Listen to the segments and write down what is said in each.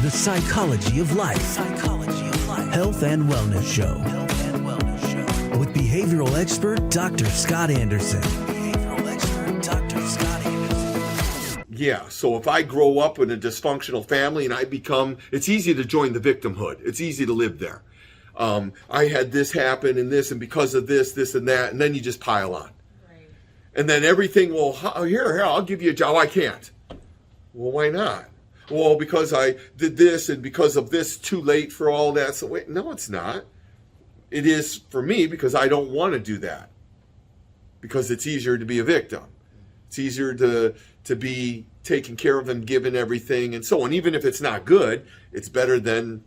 The Psychology of Life. Health and Wellness Show. With behavioral expert Dr. Scott Anderson. Yeah, so if I grow up in a dysfunctional family and it's easy to join the victimhood. It's easy to live there. I had this happen and this, and because of this, this and that, and then you just pile on. Right. And then everything, here, I'll give you a job. I can't. Well, why not? Well, because I did this, and because of this, too late for all that. So wait, no, it's not. It is for me because I don't want to do that. Because it's easier to be a victim. It's easier to be taken care of and given everything and so on. Even if it's not good, it's better than...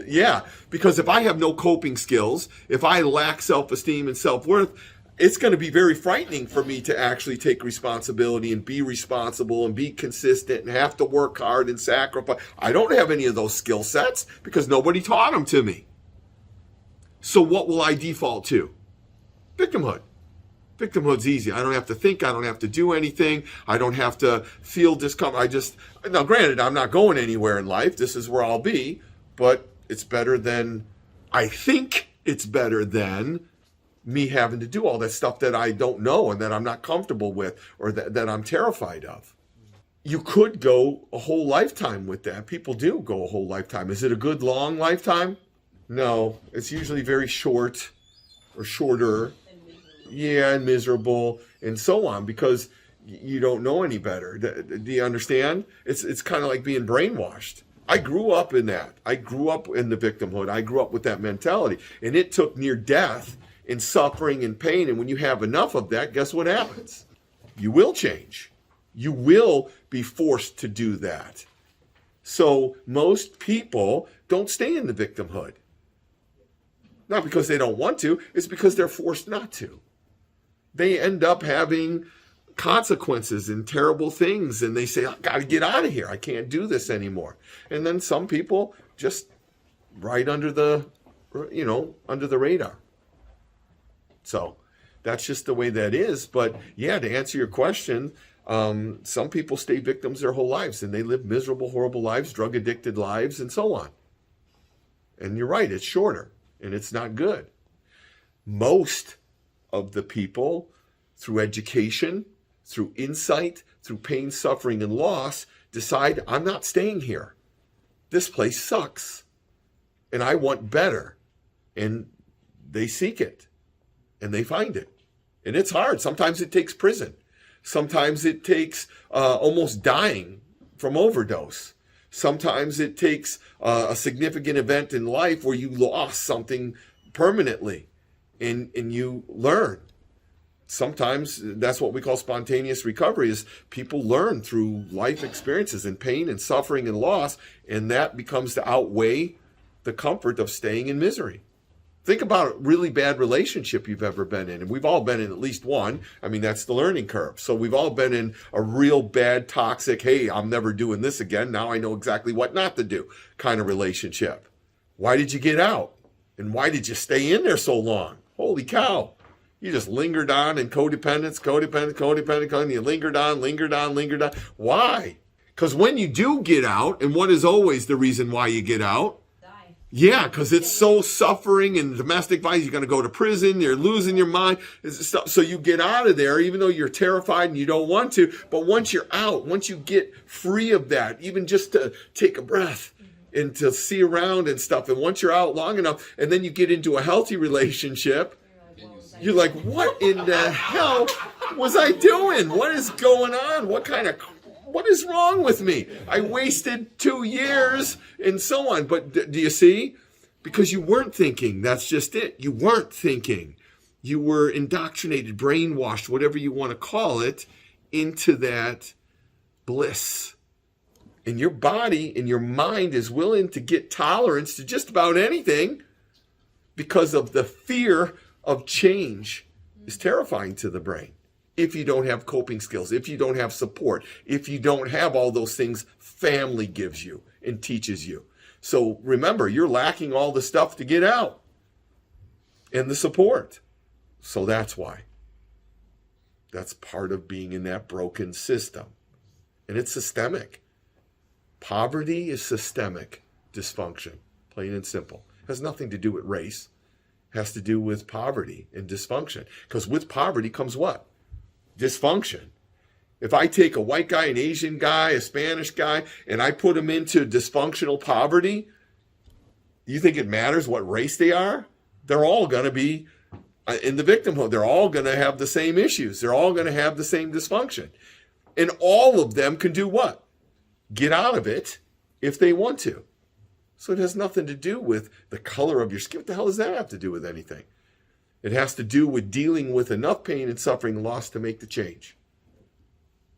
Yeah, because if I have no coping skills, if I lack self-esteem and self-worth, it's going to be very frightening for me to actually take responsibility and be responsible and be consistent and have to work hard and sacrifice. I don't have any of those skill sets because nobody taught them to me. So what will I default to? Victimhood. Victimhood's easy. I don't have to think. I don't have to do anything. I don't have to feel discomfort. Now granted, I'm not going anywhere in life. This is where I'll be, but it's better than, I think it's better than me having to do all that stuff that I don't know and that I'm not comfortable with or that I'm terrified of. You could go a whole lifetime with that. People do go a whole lifetime. Is it a good long lifetime? No, it's usually very short or shorter. Yeah, and miserable and so on because you don't know any better. Do you understand? It's kind of like being brainwashed. I grew up in that. I grew up in the victimhood. I grew up with that mentality. And it took near death and suffering and pain. And when you have enough of that, guess what happens? You will change. You will be forced to do that. So most people don't stay in the victimhood. Not because they don't want to, it's because they're forced not to. They end up having consequences and terrible things, and they say, I got to get out of here. I can't do this anymore. And then some people just right under the radar. So that's just the way that is. But yeah, to answer your question, some people stay victims their whole lives, and they live miserable, horrible lives, drug-addicted lives, and so on. And you're right, it's shorter, and it's not good. Most of the people, through education, through insight, through pain, suffering, and loss, decide, I'm not staying here. This place sucks, and I want better. And they seek it, and they find it. And it's hard. Sometimes it takes prison. Sometimes it takes almost dying from overdose. Sometimes it takes a significant event in life where you lost something permanently. And you learn. Sometimes that's what we call spontaneous recovery, is people learn through life experiences and pain and suffering and loss, and that becomes to outweigh the comfort of staying in misery. Think about a really bad relationship you've ever been in, and we've all been in at least one. I mean, that's the learning curve. So we've all been in a real bad, toxic, hey, I'm never doing this again, now I know exactly what not to do kind of relationship. Why did you get out? And why did you stay in there so long? Holy cow. You just lingered on in codependence. You lingered on. Why? Because when you do get out, and what is always the reason why you get out? Die. Yeah, because it's so suffering and domestic violence. You're going to go to prison. You're losing your mind. So you get out of there, even though you're terrified and you don't want to. But once you're out, once you get free of that, even just to take a breath, and to see around and stuff. And once you're out long enough, and then you get into a healthy relationship, you're like, what in the hell was I doing? What is going on? What is wrong with me? I wasted 2 years and so on. But do you see? Because you weren't thinking. That's just it. You weren't thinking. You were indoctrinated, brainwashed, whatever you want to call it, into that bliss. And your body and your mind is willing to get tolerance to just about anything because of the fear of change is terrifying to the brain. If you don't have coping skills, if you don't have support, if you don't have all those things family gives you and teaches you. So remember, you're lacking all the stuff to get out and the support. So that's why. That's part of being in that broken system. And it's systemic. Poverty is systemic dysfunction, plain and simple. It has nothing to do with race. It has to do with poverty and dysfunction. Because with poverty comes what? Dysfunction. If I take a white guy, an Asian guy, a Spanish guy, and I put them into dysfunctional poverty, you think it matters what race they are? They're all going to be in the victimhood. They're all going to have the same issues. They're all going to have the same dysfunction. And all of them can do what? Get out of it if they want to. So it has nothing to do with the color of your skin. What the hell does that have to do with anything? It has to do with dealing with enough pain and suffering and loss to make the change.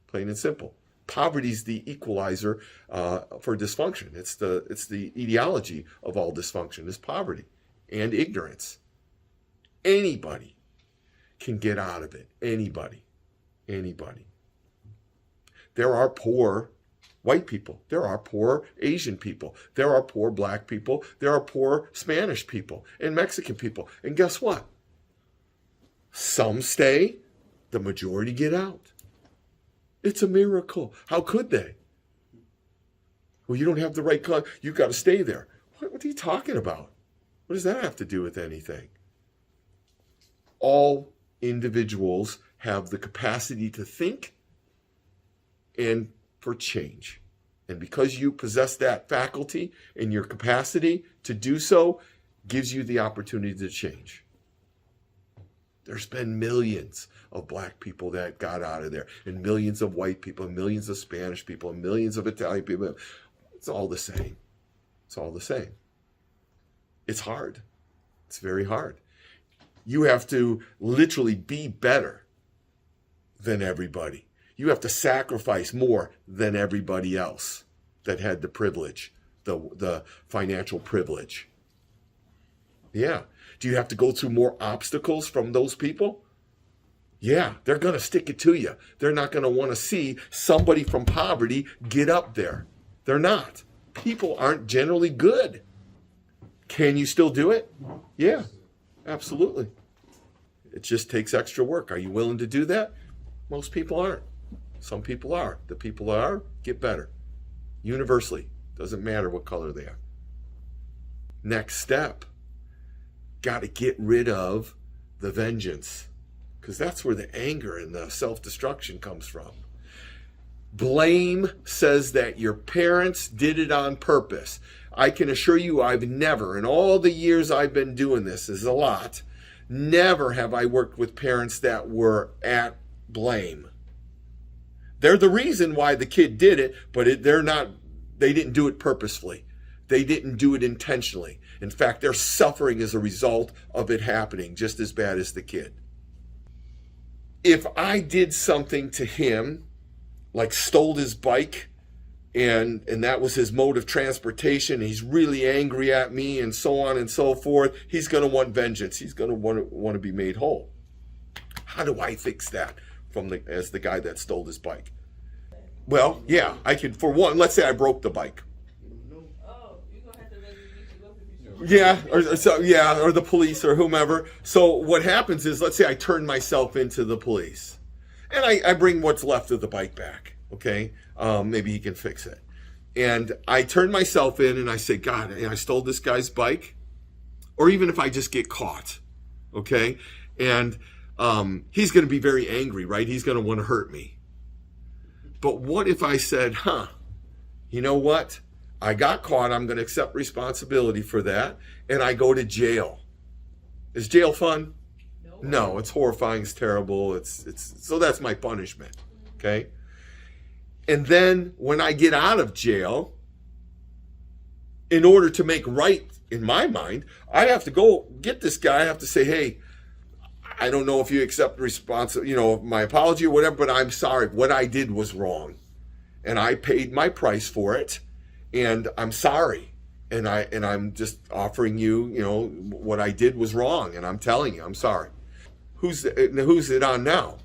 Plain and simple. Poverty is the equalizer for dysfunction. It's the etiology of all dysfunction is poverty and ignorance. Anybody can get out of it. Anybody. There are poor white people. There are poor Asian people. There are poor black people. There are poor Spanish people and Mexican people. And guess what? Some stay. The majority get out. It's a miracle. How could they? Well, you don't have the right color. You've got to stay there. What are you talking about? What does that have to do with anything? All individuals have the capacity to think and for change. And because you possess that faculty and your capacity to do so gives you the opportunity to change. There's been millions of black people that got out of there, and millions of white people, and millions of Spanish people, and millions of Italian people. It's all the same. It's all the same. It's hard. It's very hard. You have to literally be better than everybody. You have to sacrifice more than everybody else that had the privilege, the financial privilege. Yeah. Do you have to go through more obstacles from those people? Yeah, they're going to stick it to you. They're not going to want to see somebody from poverty get up there. They're not. People aren't generally good. Can you still do it? Yeah, absolutely. It just takes extra work. Are you willing to do that? Most people aren't. Some people are. The people that are, get better. Universally. Doesn't matter what color they are. Next step. Got to get rid of the vengeance, because that's where the anger and the self-destruction comes from. Blame says that your parents did it on purpose. I can assure you I've never, in all the years I've been doing this, is a lot, never have I worked with parents that were at blame. They're the reason why the kid did it, but they didn't do it purposefully. They didn't do it intentionally. In fact, they're suffering as a result of it happening just as bad as the kid. If I did something to him, like stole his bike, and that was his mode of transportation, and he's really angry at me and so on and so forth, he's going to want vengeance. He's going to want to be made whole. How do I fix that as the guy that stole his bike? Well, yeah, I could, for one, let's say I broke the bike. Yeah, or the police or whomever. So what happens is, let's say I turn myself into the police, and I bring what's left of the bike back. Okay, maybe he can fix it. And I turn myself in and I say, God, I stole this guy's bike. Or even if I just get caught, okay, and he's going to be very angry, right? He's going to want to hurt me. But what if I said, you know what? I got caught. I'm going to accept responsibility for that. And I go to jail. Is jail fun? No, it's horrifying. It's terrible. So that's my punishment. Okay. And then when I get out of jail, in order to make right in my mind, I have to go get this guy. I have to say, hey, I don't know if you accept my apology or whatever, but I'm sorry. What I did was wrong. And I paid my price for it. And I'm sorry, and I'm just offering you, what I did was wrong, and I'm telling you, I'm sorry. Who's it on now?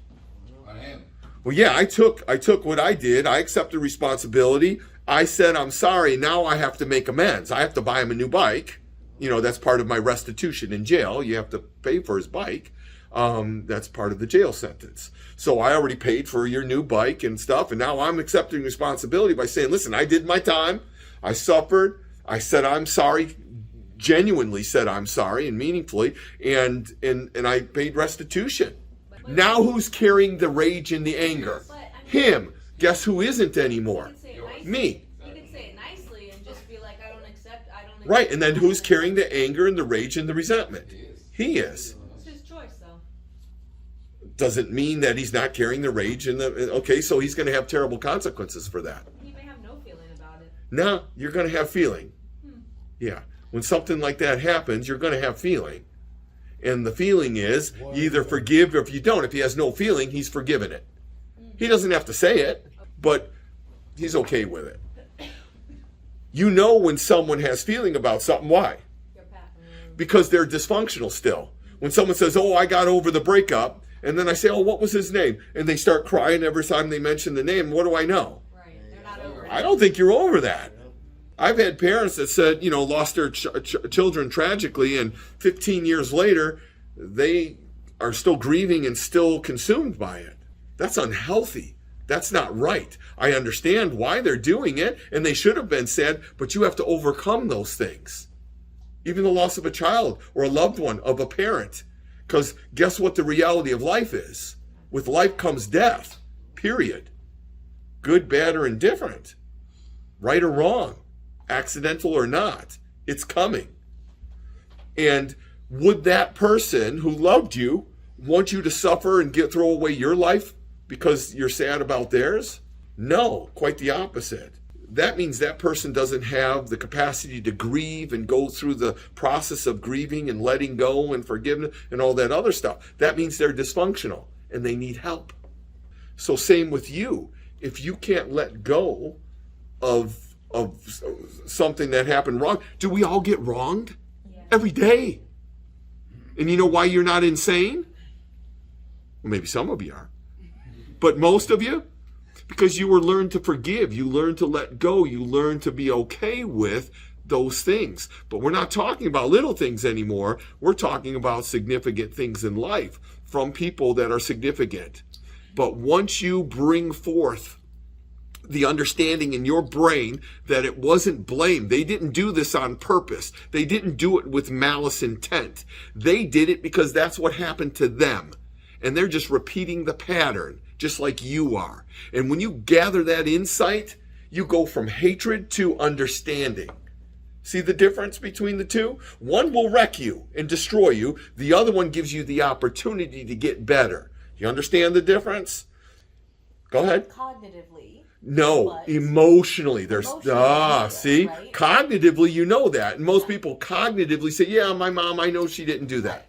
I am. Well, yeah, I took what I did. I accepted responsibility. I said I'm sorry. Now I have to make amends. I have to buy him a new bike. That's part of my restitution in jail. You have to pay for his bike. That's part of the jail sentence. So I already paid for your new bike and stuff, and now I'm accepting responsibility by saying, listen, I did my time, I suffered, I said I'm sorry, genuinely said I'm sorry and meaningfully, and I paid restitution. Now who's carrying the rage and the anger? Him. Guess who isn't anymore? Me. You can say it nicely and just be like, I don't accept. Right, and then who's carrying the anger and the rage and the resentment? He is. It's his choice, though. Doesn't mean that he's not carrying the rage and the, okay, so he's going to have terrible consequences for that. He may have no feeling about it. No, you're going to have feeling. Yeah. When something like that happens, you're going to have feeling. And the feeling is you either forgive or if you don't. If he has no feeling, he's forgiven it. He doesn't have to say it, but he's okay with it. You know when someone has feeling about something, why? Because they're dysfunctional still. When someone says, oh, I got over the breakup, and then I say, oh, what was his name? And they start crying every time they mention the name, what do I know? Right. They're not over it. I don't think you're over that. I've had parents that said, lost their children tragically, and 15 years later, they are still grieving and still consumed by it. That's unhealthy. That's not right. I understand why they're doing it, and they should have been sad, but you have to overcome those things. Even the loss of a child or a loved one of a parent. Because guess what the reality of life is? With life comes death, period. Good, bad, or indifferent. Right or wrong. Accidental or not. It's coming. And would that person who loved you want you to suffer and throw away your life because you're sad about theirs? No, quite the opposite. That means that person doesn't have the capacity to grieve and go through the process of grieving and letting go and forgiveness and all that other stuff. That means they're dysfunctional and they need help. So same with you. If you can't let go of something that happened wrong, do we all get wronged? Yeah. Every day. And you know why you're not insane? Well, maybe some of you are. But most of you, because you were learned to forgive, you learned to let go, you learned to be okay with those things. But we're not talking about little things anymore. We're talking about significant things in life from people that are significant. But once you bring forth the understanding in your brain that it wasn't blame, they didn't do this on purpose. They didn't do it with malice intent. They did it because that's what happened to them. And they're just repeating the pattern, just like you are. And when you gather that insight, you go from hatred to understanding. See the difference between the two? One will wreck you and destroy you. The other one gives you the opportunity to get better. You understand the difference? Go ahead. Cognitively. No, emotionally. There's see? Right? Cognitively, you know that. And most people cognitively say, yeah, my mom, I know she didn't do that.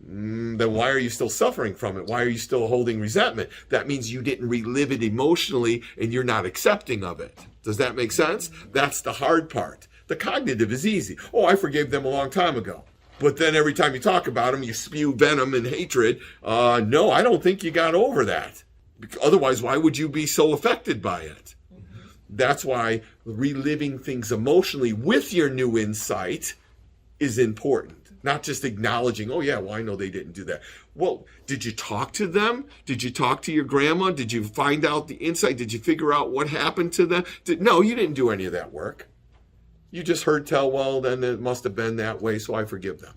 Then why are you still suffering from it? Why are you still holding resentment? That means you didn't relive it emotionally and you're not accepting of it. Does that make sense? That's the hard part. The cognitive is easy. Oh, I forgave them a long time ago. But then every time you talk about them, you spew venom and hatred. No, I don't think you got over that. Otherwise, why would you be so affected by it? That's why reliving things emotionally with your new insight is important. Not just acknowledging, oh yeah, well, I know they didn't do that. Well, did you talk to them? Did you talk to your grandma? Did you find out the insight? Did you figure out what happened to them? No, you didn't do any of that work. You just heard tell, well, then it must have been that way, so I forgive them.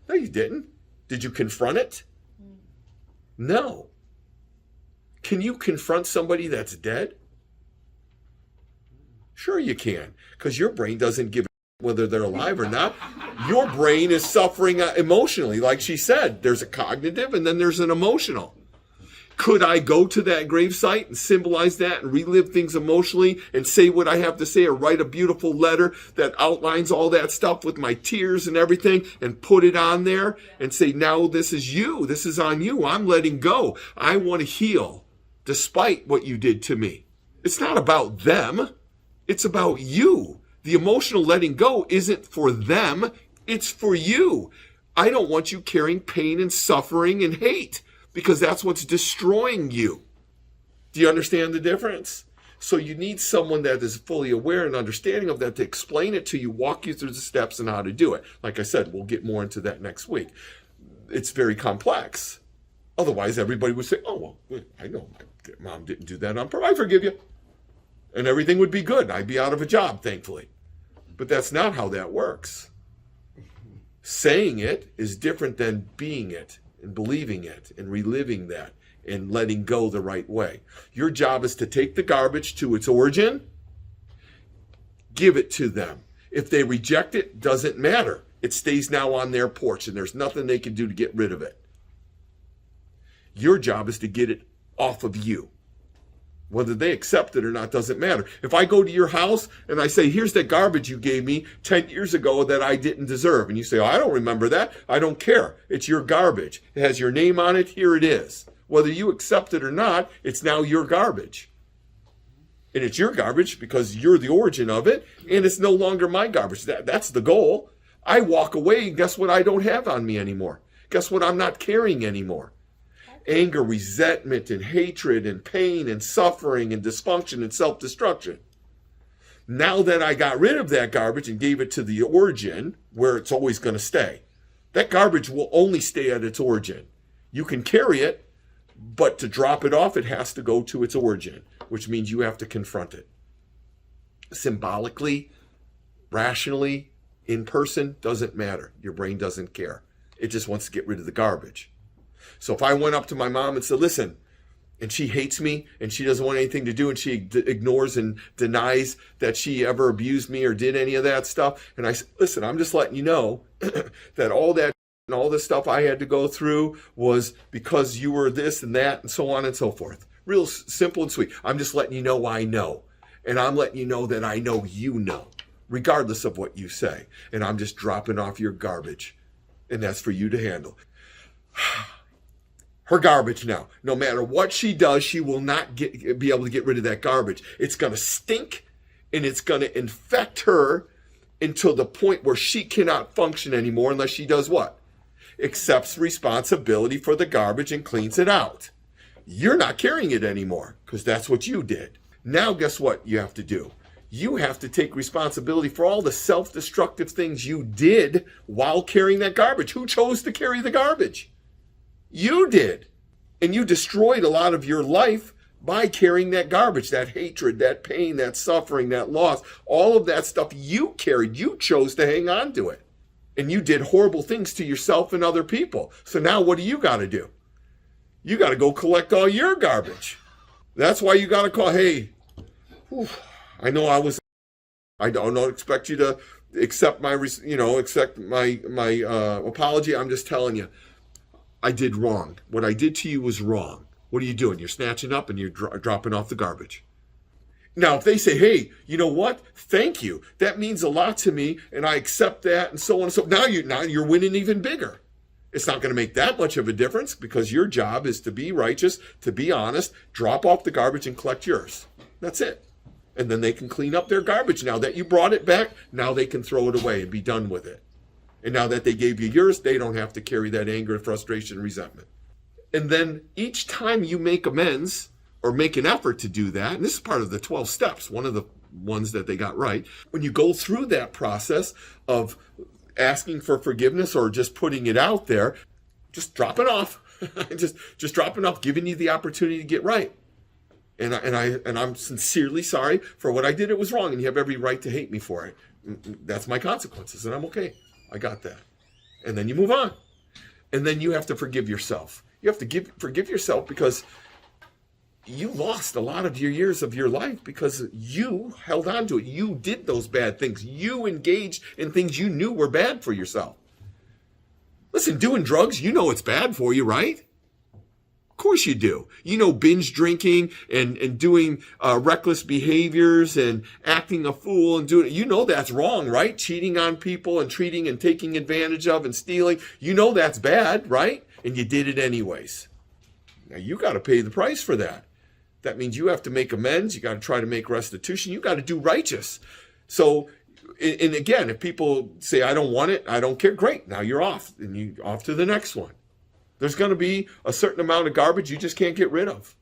No, you didn't. Did you confront it? No. Can you confront somebody that's dead? Sure you can, because your brain doesn't give a whether they're alive or not. Your brain is suffering emotionally. Like she said, there's a cognitive and then there's an emotional. Could I go to that gravesite and symbolize that and relive things emotionally and say what I have to say or write a beautiful letter that outlines all that stuff with my tears and everything and put it on there and say, now this is you. This is on you. I'm letting go. I want to heal despite what you did to me. It's not about them. It's about you. The emotional letting go isn't for them. It's for you. I don't want you carrying pain and suffering and hate because that's what's destroying you. Do you understand the difference? So you need someone that is fully aware and understanding of that to explain it to you, walk you through the steps and how to do it. Like I said, we'll get more into that next week. It's very complex. Otherwise, everybody would say, oh, well, I know my mom didn't do that on purpose. I forgive you. And everything would be good. I'd be out of a job, thankfully. But that's not how that works. Saying it is different than being it and believing it and reliving that and letting go the right way. Your job is to take the garbage to its origin, give it to them. If they reject it, doesn't matter. It stays now on their porch and there's nothing they can do to get rid of it. Your job is to get it off of you. Whether they accept it or not doesn't matter. If I go to your house and I say, here's the garbage you gave me 10 years ago that I didn't deserve. And you say, oh, I don't remember that. I don't care. It's your garbage. It has your name on it. Here it is. Whether you accept it or not, it's now your garbage. And it's your garbage because you're the origin of it. And it's no longer my garbage. That's the goal. I walk away and guess what I don't have on me anymore? Guess what I'm not carrying anymore? Anger, resentment, and hatred, and pain, and suffering, and dysfunction, and self-destruction. Now that I got rid of that garbage and gave it to the origin, where it's always going to stay, that garbage will only stay at its origin. You can carry it, but to drop it off, it has to go to its origin, which means you have to confront it. Symbolically, rationally, in person, doesn't matter. Your brain doesn't care. It just wants to get rid of the garbage. So if I went up to my mom and said, listen, and she hates me and she doesn't want anything to do and she ignores and denies that she ever abused me or did any of that stuff. And I said, listen, I'm just letting you know that all that and all this stuff I had to go through was because you were this and that and so on and so forth. Real simple and sweet. I'm just letting you know I know. And I'm letting you know that I know you know, regardless of what you say. And I'm just dropping off your garbage. And that's for you to handle. Her garbage now. No matter what she does, she will not be able to get rid of that garbage. It's going to stink and it's going to infect her until the point where she cannot function anymore unless she does what? Accepts responsibility for the garbage and cleans it out. You're not carrying it anymore because that's what you did. Now guess what you have to do? You have to take responsibility for all the self-destructive things you did while carrying that garbage. Who chose to carry the garbage? You did. And you destroyed a lot of your life by carrying that garbage, that hatred, that pain, that suffering, that loss. All of that stuff you carried. You chose to hang on to it. And you did horrible things to yourself and other people. So now what do you got to do? You got to go collect all your garbage. That's why you got to call, hey, I know I don't expect you to accept my apology. I'm just telling you. I did wrong. What I did to you was wrong. What are you doing? You're snatching up and you're dropping off the garbage. Now, if they say, hey, you know what? Thank you. That means a lot to me and I accept that and so on and so now you're winning even bigger. It's not going to make that much of a difference because your job is to be righteous, to be honest, drop off the garbage and collect yours. That's it. And then they can clean up their garbage. Now that you brought it back, now they can throw it away and be done with it. And now that they gave you yours, they don't have to carry that anger, frustration, and resentment. And then each time you make amends or make an effort to do that, and this is part of the 12 steps, one of the ones that they got right, when you go through that process of asking for forgiveness or just putting it out there, just drop it off. just drop it off, giving you the opportunity to get right. And I'm sincerely sorry for what I did. It was wrong, and you have every right to hate me for it. That's my consequences, and I'm okay. I got that. And then you move on. And then you have to forgive yourself. You have to forgive yourself because you lost a lot of your years of your life because you held on to it. You did those bad things. You engaged in things you knew were bad for yourself. Listen, doing drugs, you know it's bad for you, right? Of course you do. You know, binge drinking and doing reckless behaviors and acting a fool and doing, you know that's wrong, right? Cheating on people and treating and taking advantage of and stealing. You know that's bad, right? And you did it anyways. Now you got to pay the price for that. That means you have to make amends. You got to try to make restitution. You got to do righteous. So, and again, if people say, I don't want it, I don't care, great. Now you're off and you off to the next one. There's going to be a certain amount of garbage you just can't get rid of.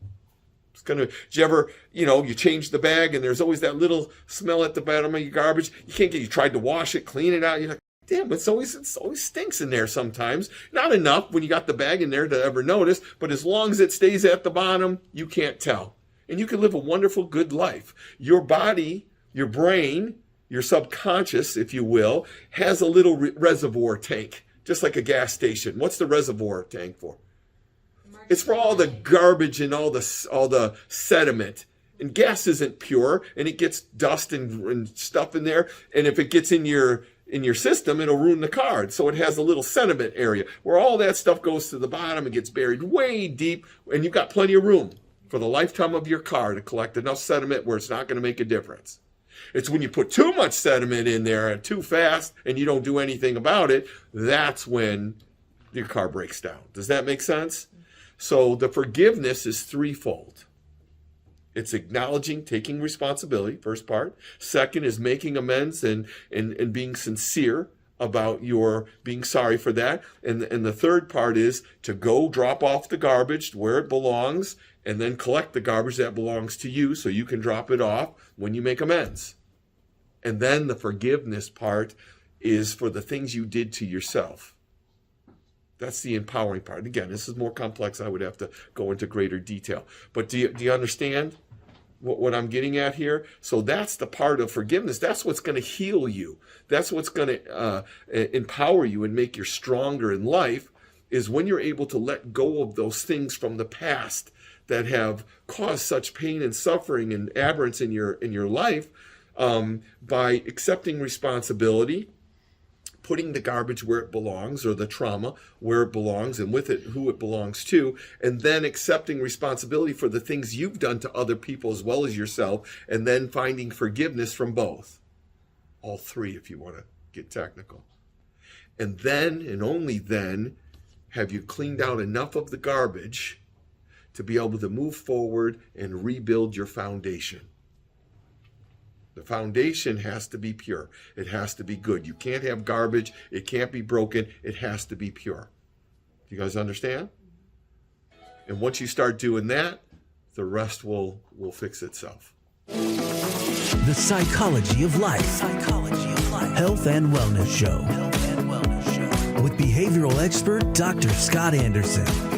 It's going to, did you ever, you change the bag and there's always that little smell at the bottom of your garbage. You tried to wash it, clean it out. You're like, damn, it always stinks in there sometimes. Not enough when you got the bag in there to ever notice, but as long as it stays at the bottom, you can't tell. And you can live a wonderful, good life. Your body, your brain, your subconscious, if you will, has a little reservoir tank, just like a gas station. What's the reservoir tank for? It's for all the garbage and all the sediment. And gas isn't pure, and it gets dust and stuff in there. And if it gets in your system, it'll ruin the car. So it has a little sediment area where all that stuff goes to the bottom and gets buried way deep, and you've got plenty of room for the lifetime of your car to collect enough sediment where it's not going to make a difference. It's when you put too much sediment in there too fast and you don't do anything about it, that's when your car breaks down. Does that make sense? So the forgiveness is threefold. It's acknowledging, taking responsibility, first part. Second is making amends and being sincere about your being sorry for that. And the third part is to go drop off the garbage where it belongs and then collect the garbage that belongs to you so you can drop it off when you make amends. And then the forgiveness part is for the things you did to yourself. That's the empowering part. Again, this is more complex. I would have to go into greater detail. But do you understand what I'm getting at here? So that's the part of forgiveness. That's what's going to heal you. That's what's going to empower you and make you stronger in life, is when you're able to let go of those things from the past that have caused such pain and suffering and aberrance in your life, by accepting responsibility, putting the garbage where it belongs, or the trauma where it belongs, and with it who it belongs to, and then accepting responsibility for the things you've done to other people as well as yourself, and then finding forgiveness from both. All three, if you want to get technical. And then, and only then, have you cleaned out enough of the garbage to be able to move forward and rebuild your foundation. The foundation has to be pure. It has to be good. You can't have garbage. It can't be broken. It has to be pure. You guys understand? And once you start doing that, the rest will fix itself. The Psychology of Life. Health and Wellness Show. With behavioral expert Dr. Scott Anderson.